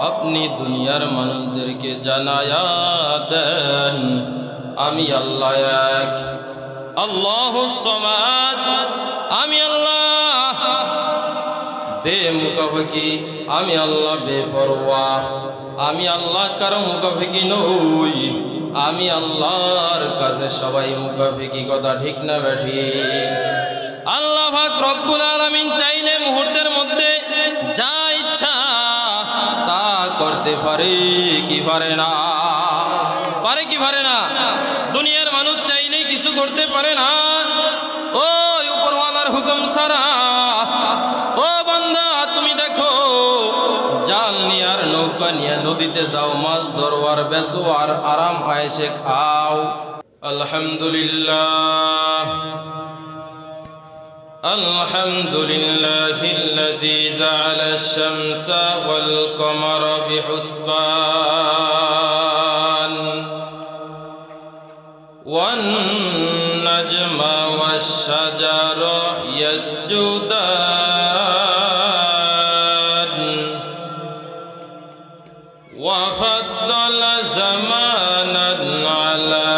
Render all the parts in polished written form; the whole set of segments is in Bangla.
আপনি দুনিয়ার মানুষদেরকে জানায়া দেন আমি আল্লাহ এক, আল্লাহুস সামাদ, আমি আল্লাহ বেমুখাপেক্ষী, আমি আল্লাহ বেপরোয়া, আমি আল্লাহ কারো মুখাপেক্ষী নই, আমি আল্লাহর কাছে সবাই মুখাপেক্ষী। কথা ঠিক না বেঠিক? আল্লাহ পাক রব্বুল আলামিন চাইলে মুহূর্তের মধ্যে যা ইচ্ছা তা করতে পারে কি পারে না? পারে কি পারে না? দুনিয়ার মানুষ চাইলেই কিছু করতে পারে না। ওই উপরওয়ালার হুকুম ছাড়া। ও বান্দা, তুমি দেখো, জাল নিয়ে আর নৌকা নিয়ে নদীতে যাও, মাছ ধরো আর বেচো আর আরাম আয়েশে খাও। আলহামদুলিল্লাহ আলহামদুলিল্লাহিল্লাযী জাআলা আশ-শামসা ওয়াল কমারা বিহুসবান ওয়ান নাজমা ওয়াশ-শাজারা ইয়াসজুদান ওয়া ফাদ্দালা জামানান আলা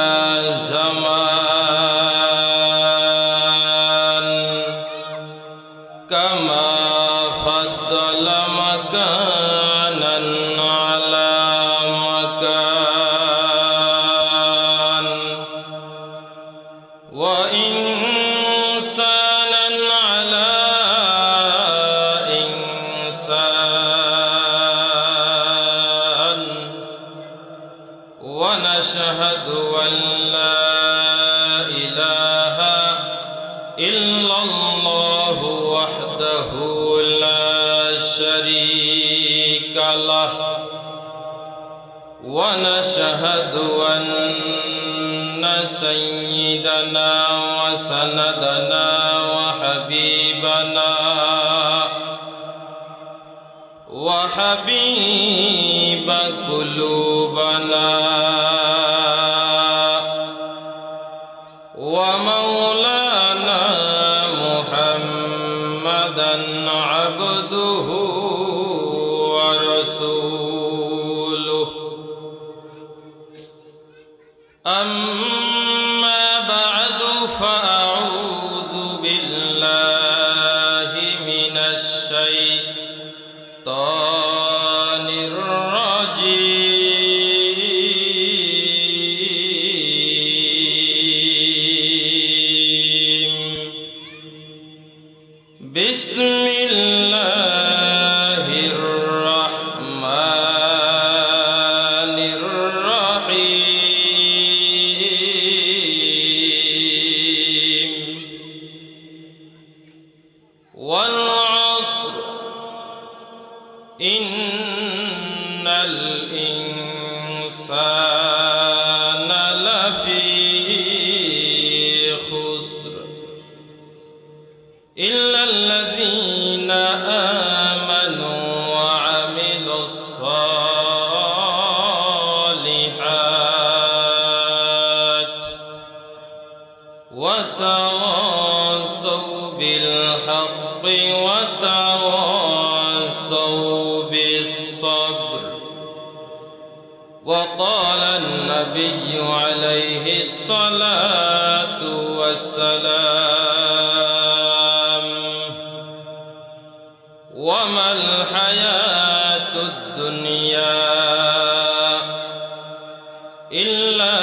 জামান কামা ফাদ্দালা মাকানান আলা মাকান ওয়া ইনসানান আলা ইনসান ওয়া নাশহাদু আন লা ইলাহা ইল্লাল্লাহু ওয়াহদাহু লা শারীকা লাহু ওয়া নাশহাদু আন্না সাইয়্যিদানা ওয়া সানাদানা ওয়া হাবিবানা ওয়া হাবিবা কুলুবানা ওয়া মাওলানা মুহাম্মাদান আবদুহু ওয়া রাসূলুহু আম্মা বা'দু ফাআউযু বিল্লাহি মিনাশ শাইতানির রাজীম বিসমিল্লাহির রাহমানির রাহিম ওয়াল আসর ইন্নাল ইনসানা লাফি খুসর ইল্লাল্লাযীনা আমানু ওয়া আমিলুস সালিহাত ওয়া তাওয়াসাউ বিল হাক্কি ওয়া তাওয়াসাউ বিস সাবর وقال النبي عليه الصلاة والسلام وما الحياة الدنيا إلا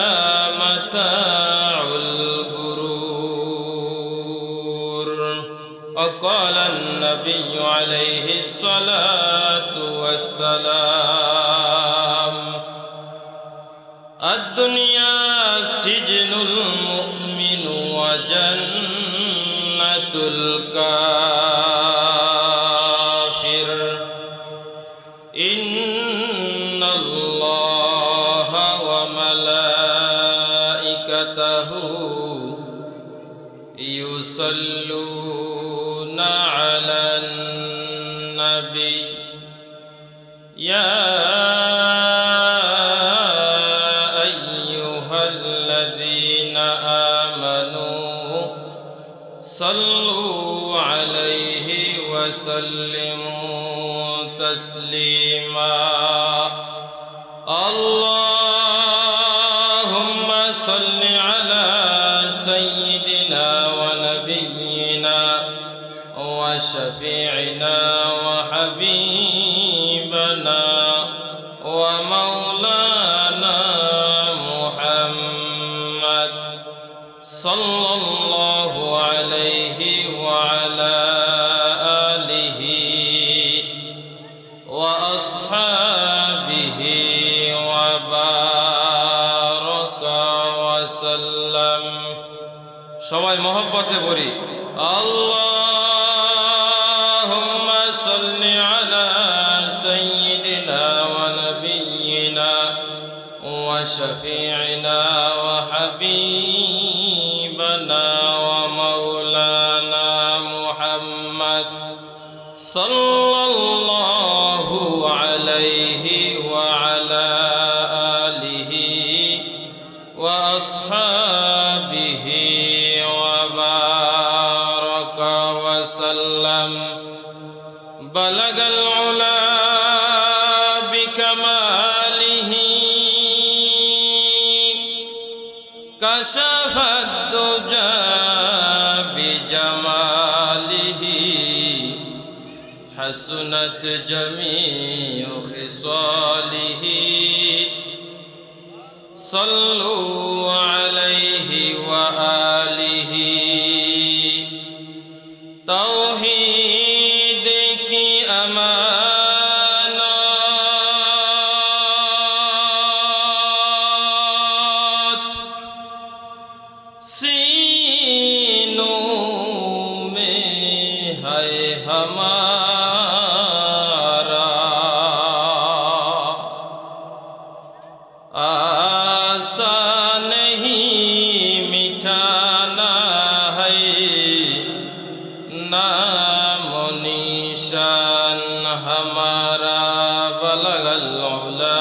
متاع الغرور وقال النبي عليه الصلاة والسلام الدنيا سجن المؤمن وجنة الكافر إن الله وملائكته يصلون على النبي يا صلوا عليه وسلموا تسليما وحبيبنا ومولانا محمد صلى الله عليه وعلى آله وأصحابه وبارك وسلم সবাই মহব্বতে পড়ি আল্লাহুম্মা সাল্লি আলা সাইয়্যিদিনা ওয়া নাবিয়্যিনা ওয়া শাফিঈনা ওয়া হাবিবানা ওয়া মাওলানা মুহাম্মদ সাল্লাল্লাহু আলাইহি ওয়া আলা আলিহি ওয়া আসহাবিহি بلغ العلا بكماله كشف الدجى بجماله حسنت جميع خصاله صلوا عليه وآله توحید کی امانت سینوں میں ہے ہمارا آسان نہیں مٹھانا ہے नाम निशान हमारा बलगल उला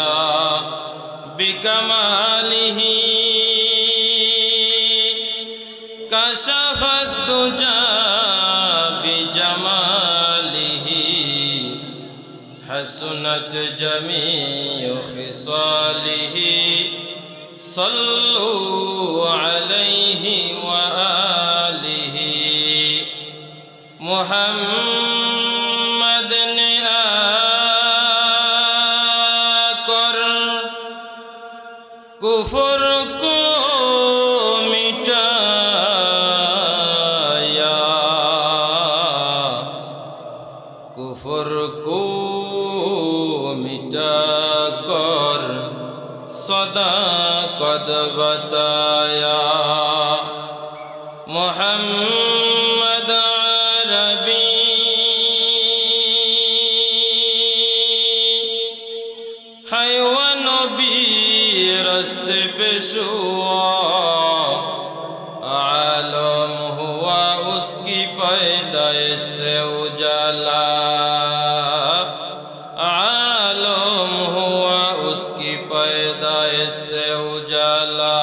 बिकमालिही कशफत दुजा बिजमालिही हसनत जमीउ खिसालिही सल्लु अलैहि व आलिहि मुहम्मद ने आकर कुफर को मिटाया कुफर को मिटाकर सदाकत बताया मुहम्मद रस्ते पे शुआ आलम हुआ उसकी पैदाइश से उजाला आलम हुआ उसकी पैदाइश से उजाला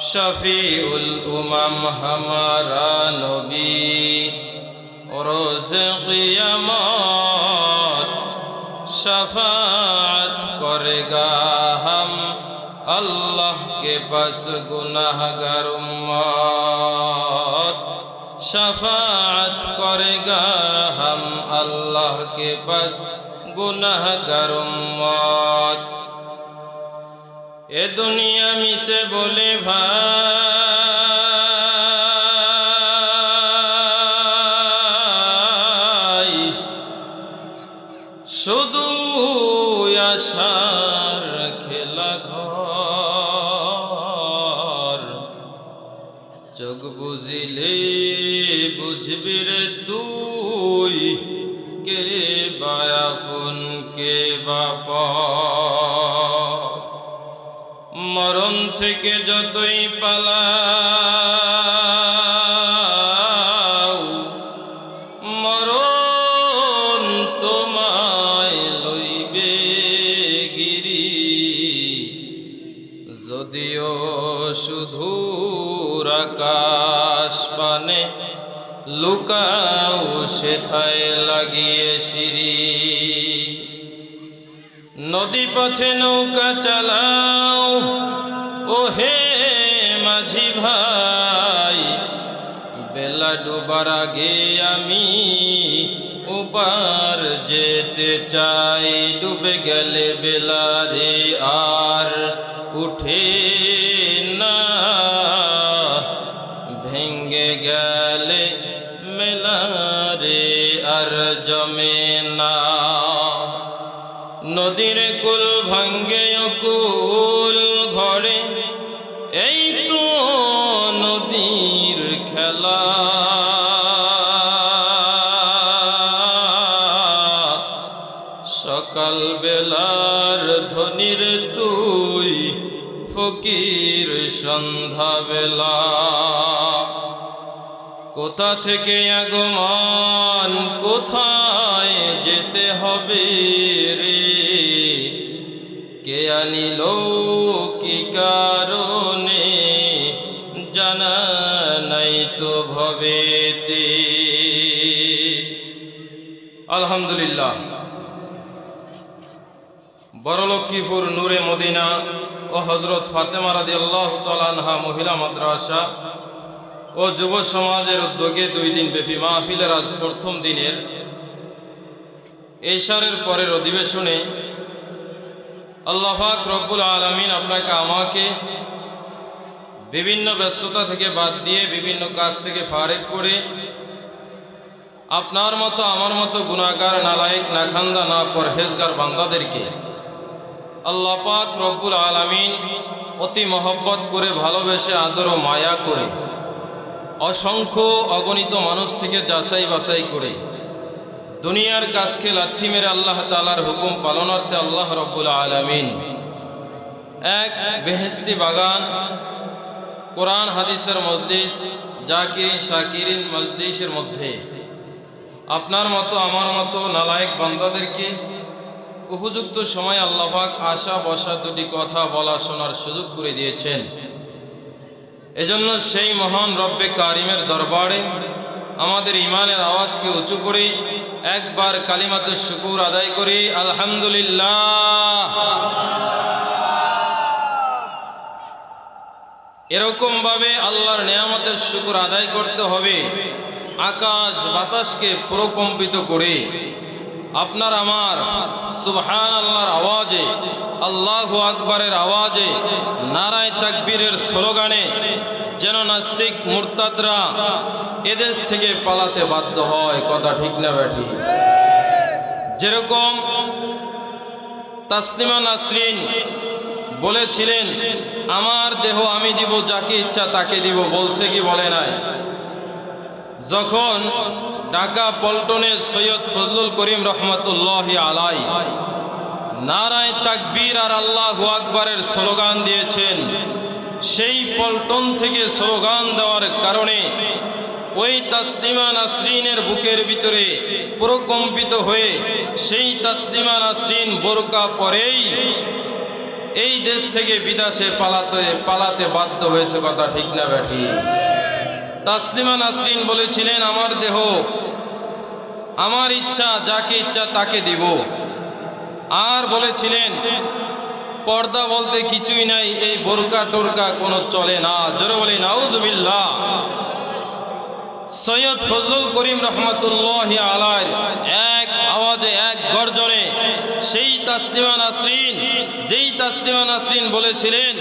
शफीउल उमम हमारा नबी रोज़े क़ियामत शफाअत करेगा हम अल्लाह के पास गुनाहगार उम्मत शफाअत करेगा हम अल्लाह के पास गुनाहगार उम्मत ए दुनिया में से बोले भाई शुदू आशार खेला घर चोख बुझिले बुझबि रे तुई के बायापन के बापा मरण থেকে যতই পালাও মরণ তোমায় লইবে গিরি যদিও শুধুর আকাশ পানে লুকাও সেথায় লাগিয়ে সিঁড়ি নদী পথে নৌকা চালাও ও হে মাঝি ভাই বেলা ডুবার আগে আমি ওপার যেতে চাই, ডুবে গেলে বেলারে আর উঠে না, ভেঙ্গে গেলে মেলারে আর জমে না। নদীর কুল ভাঙ্গে কুল ঘরে, এই তো নদীর খেলা। সকাল বেলার ধনির তুই, ফকির সন্ধ্যা বেলা। কোথা থেকে আগমন, কোথায় যেতে হবে রে, কে আনিল কি কারণে, জানা নাই তো ভবেতে। আলহামদুলিল্লাহ। বড়লক্ষ্মীপুর নূরে মদিনা ও হযরত ফাতেমা রাদিয়াল্লাহু তাআলা আনহা মহিলা মাদ্রাসা ও যুব সমাজের উদ্যোগে 2 দিন ব্যাপী মাহফিলের আজ প্রথম দিনের এশারের পরের অধিবেশনে আল্লাহ পাক রব্বুল আলামিন আপনাকে আমাকে বিভিন্ন ব্যস্ততা থেকে বাদ দিয়ে, বিভিন্ন কাজ থেকে ফারেক করে, আপনার মতো আমার মতো গুনাহগার, নালায়েক, নাখান্দা, না পরহেজগার বান্দাদেরকে আল্লাহ পাক রব্বুল আলামিন অতি মহব্বত করে, ভালোবেসে, আদর ও মায়া করে, অসংখ্য অগণিত মানুষ থেকে যাচাই বাছাই করে দুনিয়ার কাজকে লাথি মেরে আল্লাহ তাআলার হুকুম পালনার্থে আল্লাহ রব্বুল আলামিন এক বেহেশতি বাগান, কোরআন হাদিসের মজলিস, জাকিরিন শাকিরিন মজলিসের মধ্যে আপনার মতো আমার মতো নালায়েক বান্দাদেরকে উপযুক্ত সময় আল্লাহ পাক আশা বসা 2টি কথা বলা শোনার সুযোগ করে দিয়েছেন। এজন্য সেই মহান রব্বে কারিমের দরবারে আমাদের ইমানের আওয়াজকে উঁচু করে একবার কালিমাতুশ শুকুর আদায় করি, আলহামদুলিল্লাহ। এরকম ভাবে আল্লাহর নেয়ামতের শুকুর আদায় করতে হবে আকাশ বাতাসকে প্রকম্পিত করে। আপনার আমার সুবহানাল্লাহর আওয়াজে, আল্লাহু আকবারের আওয়াজে, নারায়ে তাকবীরের স্লোগানে যেন নাস্তিক মুরতাদরা এদেশ থেকে পালাতে বাধ্য হয়। কথা ঠিক না ব্যাঠি? যেরকম তাসলিমা নাসরিন বলেছিলেন, আমার দেহ আমি দিব, যাকে ইচ্ছা তাকে দিব। বলছে কি বলে নাই? যখন ঢাকা পল্টনের সৈয়দ ফজলুল করিম রহমতুল্লাহি আলাই নারায়ে তাকবীর আর আল্লাহু আকবারের স্লোগান দিয়েছেন, সেই পল্টন থেকে স্লোগান দেওয়ার কারণে ওই তাসলিমা নাসরিনের বুকের ভিতরে প্রকম্পিত হয়ে সেই তাসলিমা নাসরিন বোরকা পরেই এই দেশ থেকে বিদেশে পালাতে বাধ্য হয়েছে। কথা ঠিক না ব্যাঠি? তাসলিমা নাসরিন বলেছিলেন, আমার দেহ আমার ইচ্ছা, যাকে ইচ্ছা তাকে দিব। আর বলেছিলেন, পর্দা বলতে কিছুই নাই, এই বোরকা টোরকা কোনো চলে না। জোরে বলি নাউজুবিল্লাহ। সৈয়দ ফজলুল করিম রহমতুল্লাহি আলাইহির এক আওয়াজে, এক গর্জনে সেই তাসলিমা নাসরিন, যেই তাসলিমা নাসরিন বলেছিলেন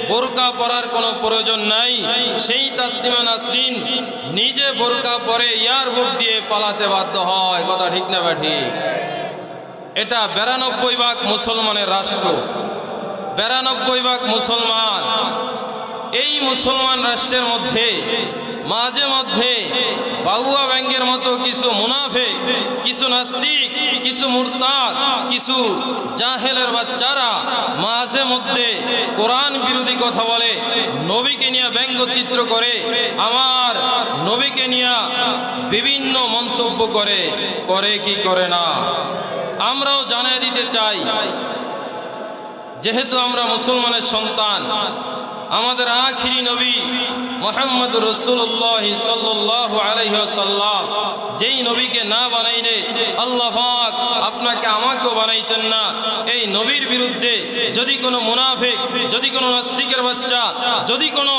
বোরকা পরার কোনো প্রয়োজন নাই, সেই তাসলিমা নাসরিন নিজে বোরকা পরে এয়ারপোর্ট দিয়ে পালাতে বাধ্য হয়। কথা ঠিক না ব্যাঠি? এটা 92 ভাগ মুসলমানের রাষ্ট্র, 92 ভাগ মুসলমান। এই মুসলমান রাষ্ট্রের মধ্যে মাঝে মধ্যে বাহুয়া ব্যাংকের মতো কিছু মুনাফিক, কিছু নাস্তিক, কিছু মুরতাদ, কিছু জাহেলের বাচ্চারা মাঝে মধ্যে কোরআন বিরোধী কথা বলে, নবীকে নিয়ে ব্যঙ্গচিত্র করে, আমার নবীকে নিয়ে বিভিন্ন মন্তব্য করে কি করে না। আমরাও জানিয়ে দিতে চাই, যেহেতু আমরা মুসলমানের সন্তান, আমাদের আখিরি নবী মুহাম্মদ রাসূলুল্লাহ সাল্লাল্লাহু আলাইহি ওয়াসাল্লাম, যেই নবীকে না বানাইলে আল্লাহ পাক আপনাকে আমাকেও বানাইতেন না। এই নবীর বিরুদ্ধে যদি কোনো মুনাফিক, যদি কোনো নাস্তিকের বাচ্চা, যদি কোনো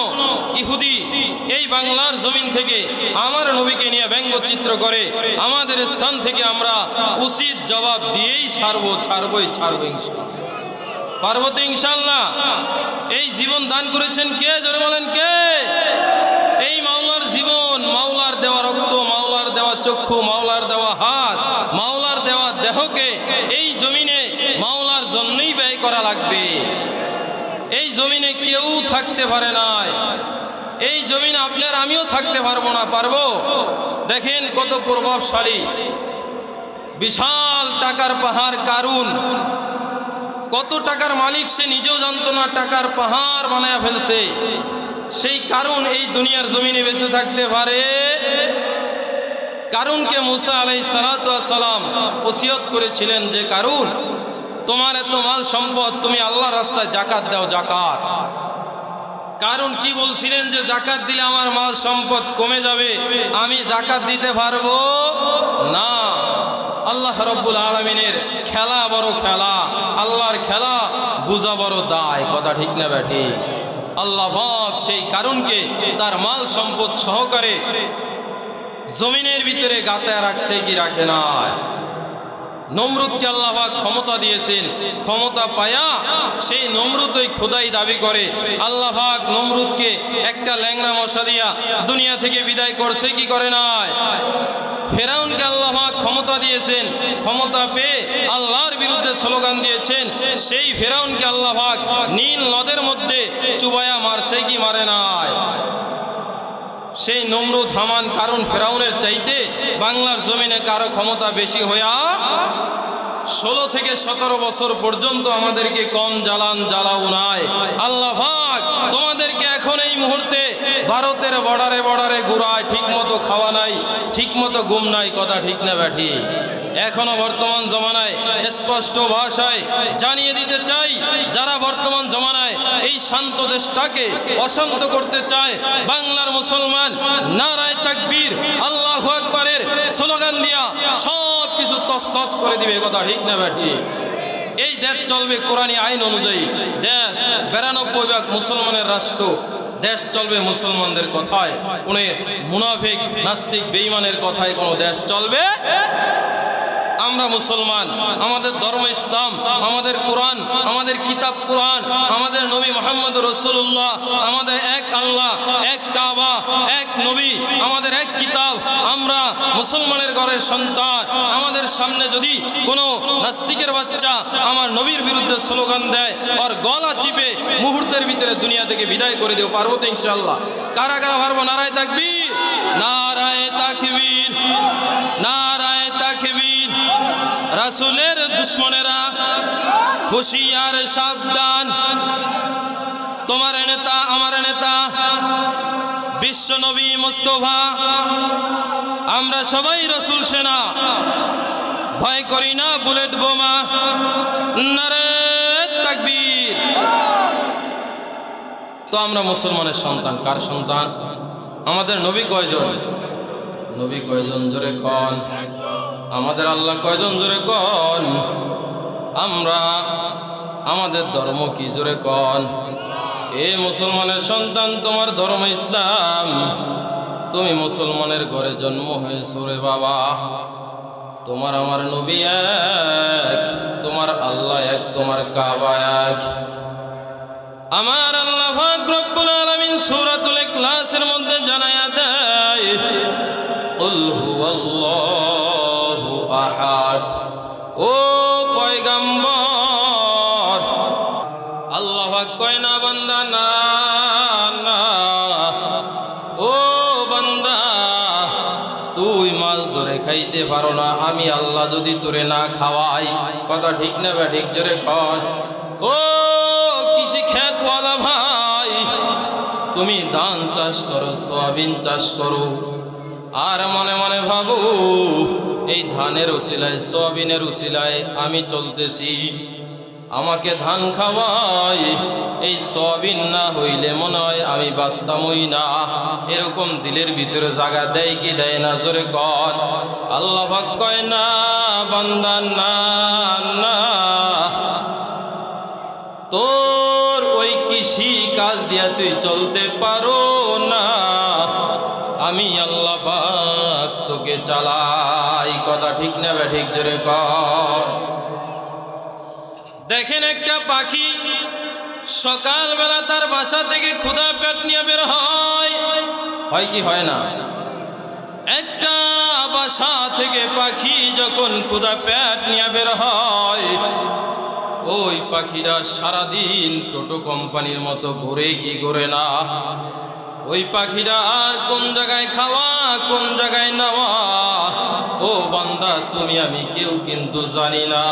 ইহুদি এই বাংলার জমিন থেকে আমার নবীকে নিয়ে ব্যঙ্গচিত্র করে, আমাদের স্থান থেকে আমরা উচিত জবাব দিয়েই ছাড়বই ইনশাআল্লাহ। পারবো তো ইনশাআল্লাহ? এই জীবন দান করেছেন কে? জোরে বলেন কে? এই মাওলার জীবন, মাওলার দেওয়া রক্ত, মাওলার দেওয়া চক্ষু, মাওলার দেওয়া হাত, মাওলার দেওয়া দেহকে এই জমিনে মাওলার জন্যই ব্যয় করা লাগবে। এই জমিনে কেউ থাকতে পারে না, এই জমিনে আপনার আমিও থাকতে পারবো না। পারবো? দেখেন কত প্রভাবশালী, বিশাল টাকার পাহাড় কারুন, কত টাকার মালিক সে নিজেও জানতো না, টাকার পাহাড় বানায়া ফেলছে। সেই কারুন এই দুনিয়ার জমিনে বেঁচে থাকতে পারে? কারুনকে মুসা আলাইহিস সালাতু ওয়াস সালাম ওসিয়ত করেছিলেন যে কারুন, তোমার এত মাল সম্পদ, তুমি আল্লাহর রাস্তায় যাকাত দাও, যাকাত। কারুন কি বলছিলেন যে যাকাত দিলে আমার মাল সম্পদ কমে যাবে, আমি যাকাত দিতে পারবো না। আল্লাহ রাব্বুল আলামিনের খেলা বড় খেলা, আল্লাহর খেলা বুঝা বড় দায়। কথা ঠিক না ব্যাটি? আল্লাহ পাক সেই কারুনকে তার মাল সম্পদ সহকারে জমিনের ভিতরে গাঁথা রাখছে কি রাখে না? নমরুদকে আল্লাহ পাক ক্ষমতা দিয়েছেন, ক্ষমতা পায়া সেই নমরুদ ওই খোদাই দাবি করে। আল্লাহ পাক নমরুদকে একটা ল্যাংড়া মশা দিয়া দুনিয়া থেকে বিদায় করছে কি করে নাই? ফেরাউনকে আল্লাহ পাক ক্ষমতা দিয়েছেন, ক্ষমতা পেয়ে আল্লাহর বিরুদ্ধে স্লোগান দিয়েছেন, সেই ফেরাউনকে আল্লাহ পাক নীল নদের মধ্যে চুবায়া মারছে কি মারে নাই? সেই নমরুদ, হামান, কারুন, ফেরাউনের চাইতে বাংলার জমিনে কারো ক্ষমতা বেশি হইয়া 16 থেকে 17 বছর পর্যন্ত আমাদেরকে কম জ্বালাও নাই। আল্লাহ পাক তোমাদেরকে এখন এই মুহূর্তে ভারতের বর্ডারে ঘুরায়, ঠিক মতো খাওয়া নাই, ঠিক মতো ঘুম নাই। কথা ঠিক না ব্যাঠি? এখনো বর্তমান জমানায় স্পষ্ট ভাষায় জানিয়ে দিতে চাই, যারা বর্তমান জমানায় এই শান্ত দেশটাকে অশান্ত করতে চায়, বাংলার মুসলমান নারায়ে তাকবীর, আল্লাহু আকবারের স্লোগান দিয়া সব কিছু তছনছ করে দিবে। কথা ঠিক না ব্যাঠি? এই দেশ চলবে কোরআনী আইন অনুযায়ী। দেশ 92% মুসলমানের রাষ্ট্র, দেশ চলবে মুসলমানদের কথায়। কোন মুনাফিক, নাস্তিক, বেঈমানের কথায় কোনো দেশ চলবে? আমরা মুসলমান, আমাদের ধর্ম ইসলাম, আমাদের কোরআন, আমাদের কিতাব কোরআন, আমাদের নবী মুহাম্মদ রাসূলুল্লাহ, আমাদের এক আল্লাহ, এক কাবা, এক নবী, আমাদের এক কিতাব। আমরা মুসলমানের ঘরের সন্তান। আমাদের সামনে যদি কোনো নাস্তিকের বাচ্চা আমার নবীর বিরুদ্ধে স্লোগান দেয়, ওর গলা চিপে মুহূর্তের ভিতরে দুনিয়া থেকে বিদায় করে দেব। পারবো তো ইনশাআল্লাহ? কারা কারা পারবো? নারায়ে তাকবীর, নারায়ে তাকবীর, নারায়ে তাকবীর। রাসূলের দুশমনেরা হুঁশিয়ার, সাবধান। তোমার নেতা, আমার নেতা, বিশ্ব নবী মুস্তাফা, আমরা সবাই রাসূল সেনা, ভয় করি না বুলেট বোমা। নারায়ে তাকবীর। তো আমরা মুসলমানের সন্তান। কার সন্তান? আমাদের নবী কয়জন? নবী কয়জন? জোরে কোন? আমাদের আল্লাহ কয়জন? জোরে কোন? আমরা, আমাদের ধর্ম কি? জোরে কোন? এ মুসলমানের সন্তান, তোমার ধর্ম ইসলাম, তুমি মুসলমানের ঘরে জন্ম হয়েছো রে বাবা। তোমার আমার নবী এক, তোমার আল্লাহ এক, তোমার কাবা এক। আমার আল্লাহ পাক রব্বুল আলামিন সূরাতুল ইখলাসের মধ্যে জানায়া দেয়, কুল হুয়াল্লাহু আহাদ। ও পয়গম্বর, আল্লাহ পাক কয় না বান্দা, না না, ও বান্দা, তুই মাছ ধরে খাইতে পারো না, আমি আল্লাহ যদি তোরে না খাওয়াই। কথা ঠিক না বা ঠিক? জোরে কর। ও কৃষি ক্ষেতওয়ালা ভাই, তুমি ধান চাষ করো, সয়াবিন চাষ করো, আর মনে মনে ভাবো এই ধানের উসিলায়, সয়াবিনের উসিলায় আমি চলতেছি, আমাকে ধান খাওয়াই, এই সয়াবিন না হইলে মনে হয় আমি বাঁচতামই না। এরকম দিলের ভিতরে জায়গা দেয় কি দেয় না? জোরে কর। আল্লাহ পাক কয় না বান্দা, না না, তোর ওই কৃষি কাজ দিয়া তুই চলতে পারো না, আমি আল্লাহ পাক তোকে চালাই। কথা ঠিক না ঠিক? জোরে কর। দেখেন একটা পাখি সকালবেলা তার বাসা থেকে ক্ষুধা পেট নিয়ে বের হয়, হয় কি হয় না? একটা বাসা থেকে পাখি যখন ক্ষুধা পেট নিয়ে বের হয়, ওই পাখিরা সারাদিন টোটো কোম্পানির মতো ঘুরে কি ঘুরে না? ওই পাখিরা আর কোন জায়গায় খাওয়া কোন জায়গায় নেওয়া, ও বান্দা তুমি আমি কেউ কিন্তু জানি না।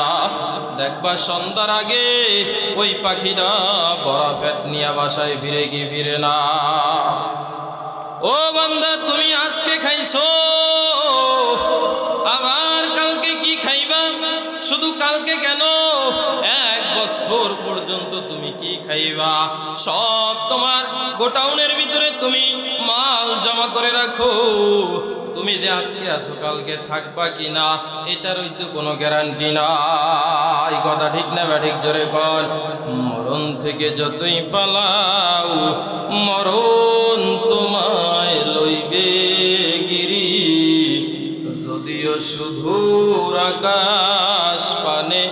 দেখবা সন্ধ্যার আগে ওই পাখিরা বড় পেট নিয়ে বাসায় ফিরে কি ফিরে না? ও বান্দা তুমি আজকে খাইছো, আবার কালকে কি খাইবা? শুধু কালকে কেন, 1 বছর পর্যন্ত তুমি কি খাইবা? সব তোমার গোডাউনের ভিতরে তুমি মাল জমা করে রাখো। তুমি যে আজকে আসো কালকে থাকবা কি না, এটার হয়তো কোনো গ্যারান্টি নাই। কথা ঠিক না ঠিক? জোরে কর। মরণ থেকে যতই পালাও, মরণ তোমায় লইবে গিরি, যদিও শুধুর আকাশ পানে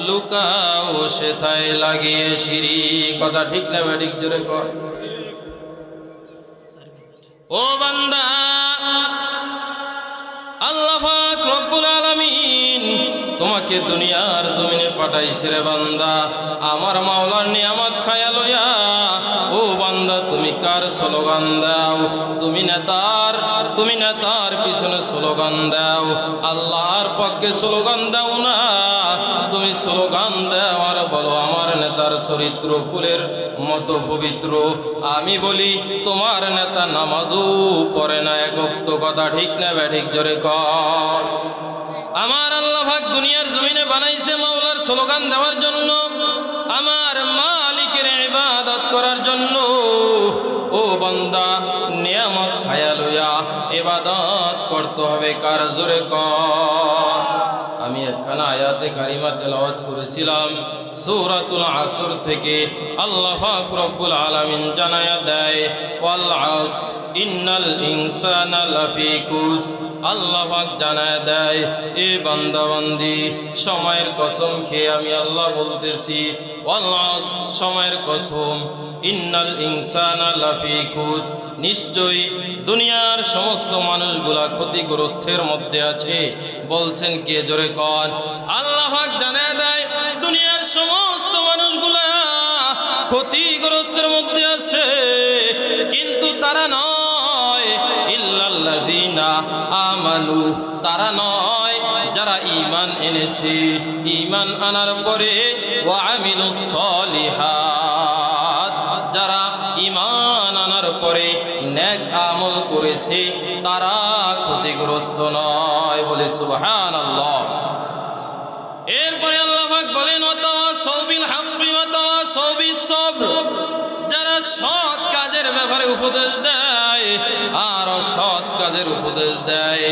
লুকাও সেথায় লাগিয়ে সিঁড়ি। কথা ঠিক না ঠিক? জোরে কর। ও বান্দা, আল্লাহ পাক রব্বুল আলামিন তোমাকে দুনিয়ার জমিনে পাঠাইছে রে বান্দা, আমার মাওলার নিয়ামত খায়া লইয়া। ও বান্দা তুমি কার স্লোগান দাও? তুমি নেতার পিছনে স্লোগান দাও, আল্লাহর পক্ষে স্লোগান দাও না। তুমি স্লোগান দাও আর বলো আমার নেতার চরিত্র ফুলের মতো পবিত্র। আমি বলি তোমার নেতা নামাজও পড়ে না এক ওয়াক্ত। কথা ঠিক না ঠিক? জোরে কর। আমার আল্লাহ পাক দুনিয়ার জমিনে বানাইছে মাওলার স্লোগান দেওয়ার জন্য, আমার মালিকের ইবাদত করার জন্য। ও বান্দা, নিয়ামত খায়া লইয়া ইবাদত করতে হবে কার? জোরে কর। আমি একখানা আয়াতে কারিমা তেলাওয়াত করেছিলাম সূরাতুল আসর থেকে। আল্লাহ পাক রব্বুল আলামিন জানায়া দেয়, ওয়াল আস ইন্নাল ইনসানা লাফি খুস। আল্লাহ পাক জানায়া দেয়, এ বান্দা বান্দি, সময়ের কসম খেয়ে আমি আল্লাহ বলতেছি, ওয়াল আস, সময়ের কসম, ইন্নাল ইনসানা লাফি খুস, নিশ্চয়ই দুনিয়ার সমস্ত মানুষগুলা ক্ষতিগ্রস্তের মধ্যে আছে। বলছেন কে? জোরে কর। আল্লাহ পাক জানায়া দেয় দুনিয়ার সমস্ত মানুষগুলা ক্ষতিগ্রস্তের মধ্যে আছে, কিন্তু তারা নয়, ইল্লাল্লাযীনা আমানু, তারা নয় যারা ঈমান এনেছে, ঈমান আনার পরে ওয়া আমিলুস সলিহাত, যারা ঈমান আনার পরে নেক আমল করেছে তারা ক্ষতিগ্রস্ত নয়। বলে সুবহানাল্লাহ। এরপরে আল্লাহ পাক বলেন, ওয়াতাওয়াসাউ বিল হাক্কি ওয়াতাওয়াসাউ বিস সবর, যারা সৎ কাজের ব্যাপারে উপদেশ দেয় আর অসৎ কাজের উপদেশ দেয়,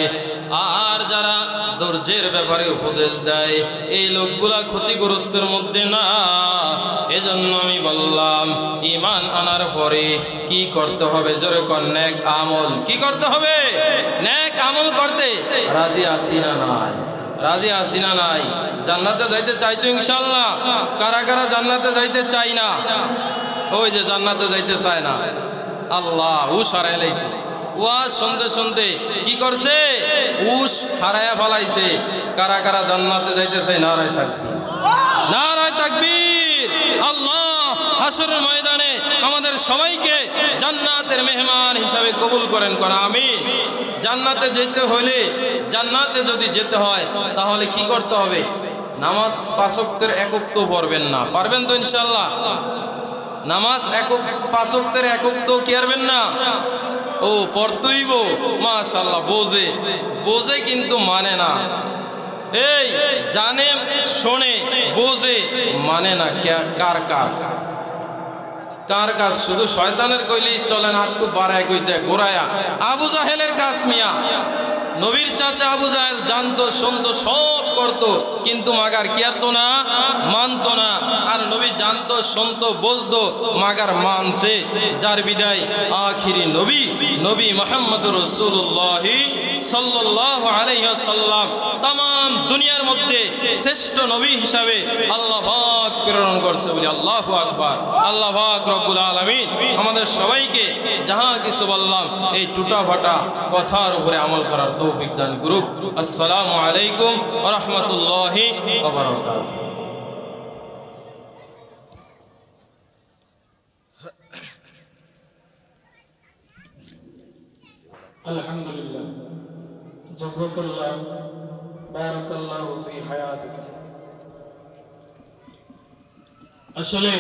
আর যারা ধৈর্যের ব্যাপারে উপদেশ দেয়, এই লোকগুলা ক্ষতিগ্রস্তের মধ্যে না। এজন্য আমি বললাম ঈমান আনার পরে কি করতে হবে? জোরে কর। নেক আমল। কি করতে হবে? নেক আমল করতে রাজি আছি না নাই? রাজি আছি না নাই? জান্নাতে যাইতে চাই তো ইনশাআল্লাহ? কারা কারা জান্নাতে যাইতে চাই না? ওই যে জান্নাতে যাইতে চায় না, আল্লাহ হুশ হারাই লাইছে। ওয়াজ শুনতে শুনতে কি করছে? হুশ হারায়া ফেলাইছে। কারা কারা জান্নাতে যাইতে চাই? নারায়ে তাকবীর, নারায়ে তাকবীর। আল্লাহ হাসরের ময়দানে আমাদের সবাইকে জান্নাতের মেহমান হিসাবে কবুল করেন। কোন আমিন। জান্নাতে যেতে হলে, জান্নাতে যদি যেতে হয় তাহলে কি করতে হবে? নামাজ 5 ওয়াক্তের একক তো পড়বেন না, পারবেন তো ইনশাআল্লাহ? নামাজ 5 ওয়াক্তের একক তো কি পারবেন না? ও পড়তেইব, মাশাআল্লাহ। বোঝে কিন্তু মানে না। এই জানে শোনে বোঝে মানে না কার কাজ কার কাজ শুধু শয়তানের কইলি চলেন আটকু বাড়ায় কইতে গোড়ায়া আবু জাহেলের কাজ মিয়া নবীর চাচা আবু জাহেল জানতো শুনতো সব করতো কিন্তু মাগার কি আরতো না মানতো না আর নবী জানতো শুনতো বুঝতো মাগার মানছে যার বিদায় আখিরি নবী মুহাম্মদুর রাসূলুল্লাহ সাল্লাল্লাহু আলাইহি ওয়াসাল্লাম तमाम দুনিয়ার মধ্যে শ্রেষ্ঠ নবী হিসাবে আল্লাহ পাক প্রেরণ করছে বলি আল্লাহু আকবার আল্লাহ পাক রব্বুল আলামিন আমাদের সবাইকে যাহা কিছু বললাম এই টুটা ফাটা কথার উপরে আমল করার তৌফিক দান করুক আসসালামু আলাইকুম ওয়া রাহমাতুল্লাহি ওয়া বারাকাতুহু আলহামদুলিল্লাহ জাযাকাল্লাহ বারাকাল্লাহু ফি হায়াতিকা আসলে